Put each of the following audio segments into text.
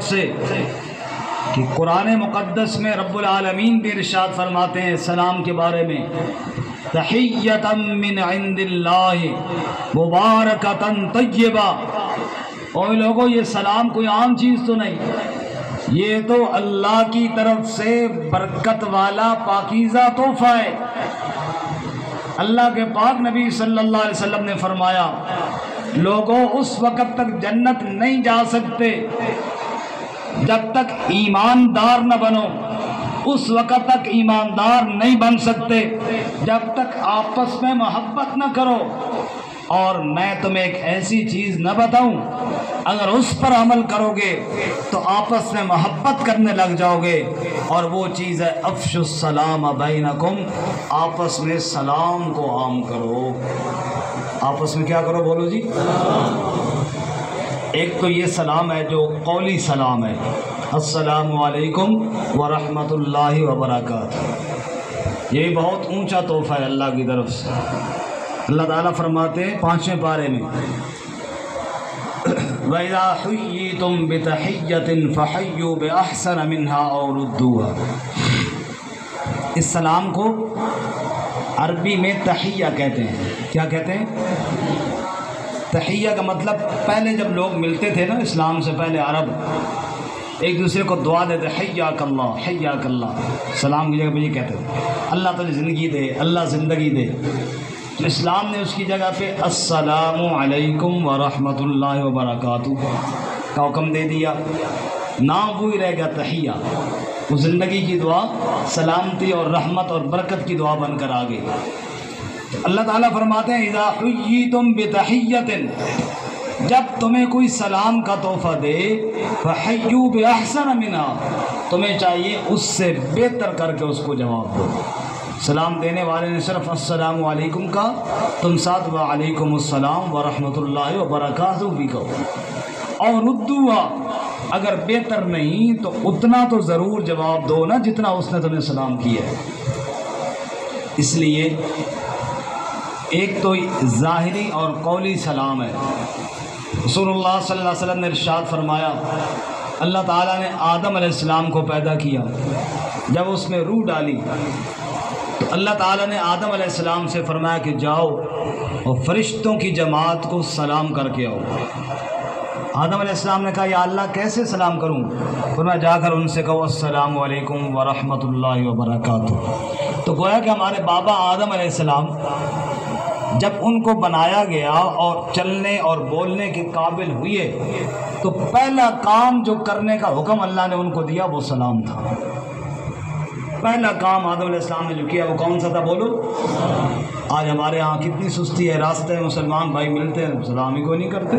سے کہ قرآن مقدس میں رب العالمین بھی ارشاد فرماتے ہیں سلام کے بارے میں، تحیۃ من عند اللہ مبارکۃ طیبہ۔ اور لوگوں یہ سلام کوئی عام چیز تو نہیں، یہ تو اللہ کی طرف سے برکت والا پاکیزہ تحفہ ہے۔ اللہ کے پاک نبی صلی اللہ علیہ وسلم نے فرمایا لوگوں اس وقت تک جنت نہیں جا سکتے جب تک ایماندار نہ بنو، اس وقت تک ایماندار نہیں بن سکتے جب تک آپس میں محبت نہ کرو۔ اور میں تمہیں ایک ایسی چیز نہ بتاؤں اگر اس پر عمل کرو گے تو آپس میں محبت کرنے لگ جاؤ گے، اور وہ چیز ہے افشوا السلام بینکم، آپس میں سلام کو عام کرو۔ آپس میں کیا کرو بولو جی؟ ایک تو یہ سلام ہے جو قولی سلام ہے، السلام علیکم ورحمۃ اللہ وبرکاتہ، یہ بہت اونچا تحفہ ہے اللہ کی طرف سے۔ اللہ تعالیٰ فرماتے ہیں 5ویں پارے میں وَإِذَا حُيِّيتُم بِتَحِيَّةٍ فَحَيُّوا بِأَحْسَنَ مِنْهَا أَوْ رُدُّوهَا۔ اس سلام کو عربی میں تحیہ کہتے ہیں۔ کیا کہتے ہیں؟ تحیہ کا مطلب پہلے جب لوگ ملتے تھے نا اسلام سے پہلے عرب ایک دوسرے کو دعا دیتے حیاک اللہ حیاک اللہ، سلام کی جگہ پہ یہ کہتے تھے اللہ تجھے زندگی دے، اللہ زندگی دے۔ تو اسلام نے اس کی جگہ پہ السلام علیکم ورحمۃ اللہ وبرکاتہ کا حکم دے دیا، نام وہی رہ گیا تحیہ، وہ زندگی کی دعا سلامتی اور رحمت اور برکت کی دعا بن کر آ گئی۔ اللہ تعالیٰ فرماتے ہیں اذا حییتم بتحیۃ، جب تمہیں کوئی سلام کا تحفہ دے فحیوا باحسن منہا، تمہیں چاہیے اس سے بہتر کر کے اس کو جواب دو۔ سلام دینے والے نے صرف السلام علیکم کا، تم ساتھ وعلیکم السلام ورحمۃ اللہ وبرکاتہ بھی کہو۔ اور ردوہا، اگر بہتر نہیں تو اتنا تو ضرور جواب دو نا جتنا اس نے تمہیں سلام کیا ہے۔ اس لیے ایک تو ظاہری اور قولی سلام ہے۔ رسول اللہ صلی اللہ علیہ وسلم نے ارشاد فرمایا اللہ تعالیٰ نے آدم علیہ السلام کو پیدا کیا، جب اس میں روح ڈالی تو اللہ تعالیٰ نے آدم علیہ السلام سے فرمایا کہ جاؤ اور فرشتوں کی جماعت کو سلام کر کے آؤ۔ آدم علیہ السلام نے کہا یا اللہ کیسے سلام کروں؟ فرمایا جا کر ان سے کہو السلام علیکم ورحمۃ اللہ وبرکاتہ۔ تو گویا کہ ہمارے بابا آدم علیہ السلام جب ان کو بنایا گیا اور چلنے اور بولنے کے قابل ہوئے تو پہلا کام جو کرنے کا حکم اللہ نے ان کو دیا وہ سلام تھا۔ پہلا کام آدم علیہ السلام نے جو کیا وہ کون سا تھا بولو؟ آج ہمارے ہاں کتنی سستی ہے، راستے میں مسلمان بھائی ملتے ہیں سلام ہی کو نہیں کرتے،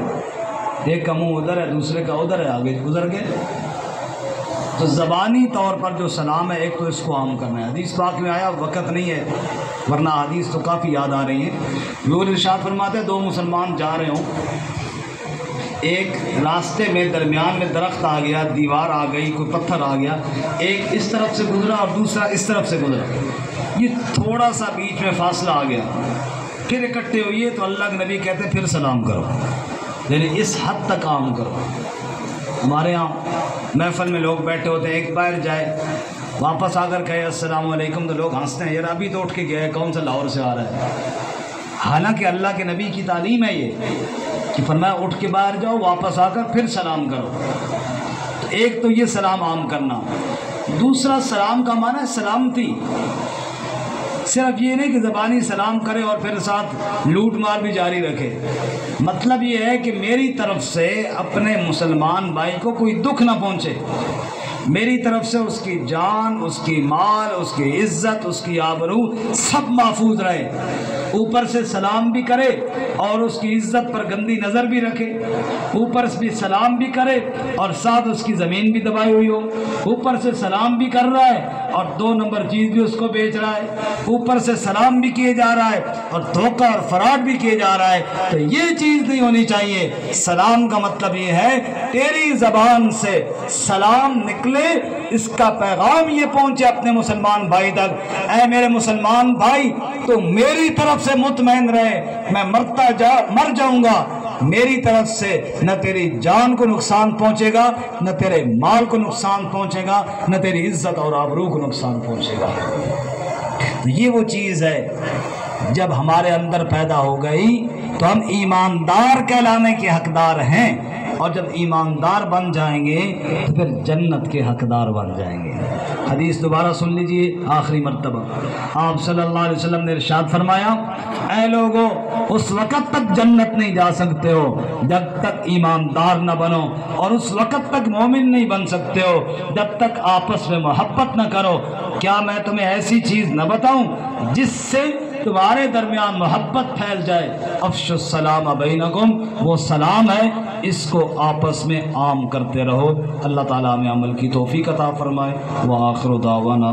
ایک کا منہ ادھر ہے دوسرے کا ادھر ہے، آگے گزر گئے۔ تو زبانی طور پر جو سلام ہے ایک تو اس کو عام کرنا ہے۔ حدیث پاک میں آیا، وقت نہیں ہے ورنہ حدیث تو کافی یاد آ رہی ہیں۔ وہ ارشاد فرماتے ہیں دو مسلمان جا رہے ہوں، ایک راستے میں درمیان میں درخت آ گیا، دیوار آ گئی، کوئی پتھر آ گیا، ایک اس طرف سے گزرا اور دوسرا اس طرف سے گزرا، یہ تھوڑا سا بیچ میں فاصلہ آ گیا، پھر اکٹھے ہوئیے تو اللہ کے نبی کہتے ہیں پھر سلام کرو، یعنی اس حد تک کام کرو۔ ہمارے یہاں محفل میں لوگ بیٹھے ہوتے ہیں، ایک باہر جائے واپس آ کر کہے السلام علیکم تو لوگ ہنستے ہیں یار ابھی تو اٹھ کے گیا ہے، کون سا لاہور سے آ رہا ہے۔ حالانکہ اللہ کے نبی کی تعلیم ہے یہ کہ فرمایا اٹھ کے باہر جاؤ، واپس آ کر پھر سلام کرو۔ تو ایک تو یہ سلام عام کرنا، دوسرا سلام کا معنی ہے سلامتی، صرف یہ نہیں کہ زبانی سلام کرے اور پھر ساتھ لوٹ مار بھی جاری رکھے، مطلب یہ ہے کہ میری طرف سے اپنے مسلمان بھائی کو کوئی دکھ نہ پہنچے، میری طرف سے اس کی جان، اس کی مال، اس کی عزت، اس کی آبرو سب محفوظ رہے، اوپر سے سلام بھی کرے اور اس کی عزت پر گندی نظر بھی رکھے، اوپر سے بھی سلام بھی کرے اور ساتھ اس کی زمین بھی دبائی ہوئی ہو، اوپر سے سلام بھی کر رہا ہے اور 2 نمبر چیز بھی اس کو بیچ رہا ہے، اوپر سے سلام بھی کیے جا رہا ہے اور دھوکہ اور فراڈ بھی کیے جا رہا ہے، تو یہ چیز نہیں ہونی چاہیے۔ سلام کا مطلب یہ ہے تیری زبان سے سلام نکلے، اس کا پیغام یہ پہنچے اپنے مسلمان بھائی تک، اے میرے مسلمان بھائی تو میری طرف سے مطمئن رہے، میں مر جاؤں گا میری طرف سے نہ تیری جان کو نقصان پہنچے گا، نہ تیرے مال کو نقصان پہنچے گا، نہ تیری عزت اور آبرو کو نقصان پہنچے گا۔ تو یہ وہ چیز ہے جب ہمارے اندر پیدا ہو گئی تو ہم ایماندار کہلانے کے حقدار ہیں، اور جب ایماندار بن جائیں گے تو پھر جنت کے حقدار بن جائیں گے۔ حدیث دوبارہ سن لیجئے آخری مرتبہ۔ آپ صلی اللہ علیہ وسلم نے ارشاد فرمایا، اے لوگو، اس وقت تک جنت نہیں جا سکتے ہو جب تک ایماندار نہ بنو، اور اس وقت تک مومن نہیں بن سکتے ہو جب تک آپس میں محبت نہ کرو۔ کیا میں تمہیں ایسی چیز نہ بتاؤں جس سے تمہارے درمیان محبت پھیل جائے؟ افشوا السلام بینکم، وہ سلام ہے، اس کو آپس میں عام کرتے رہو۔ اللہ تعالیٰ ہمیں عمل کی توفیق عطا فرمائے۔ وآخر دعوانا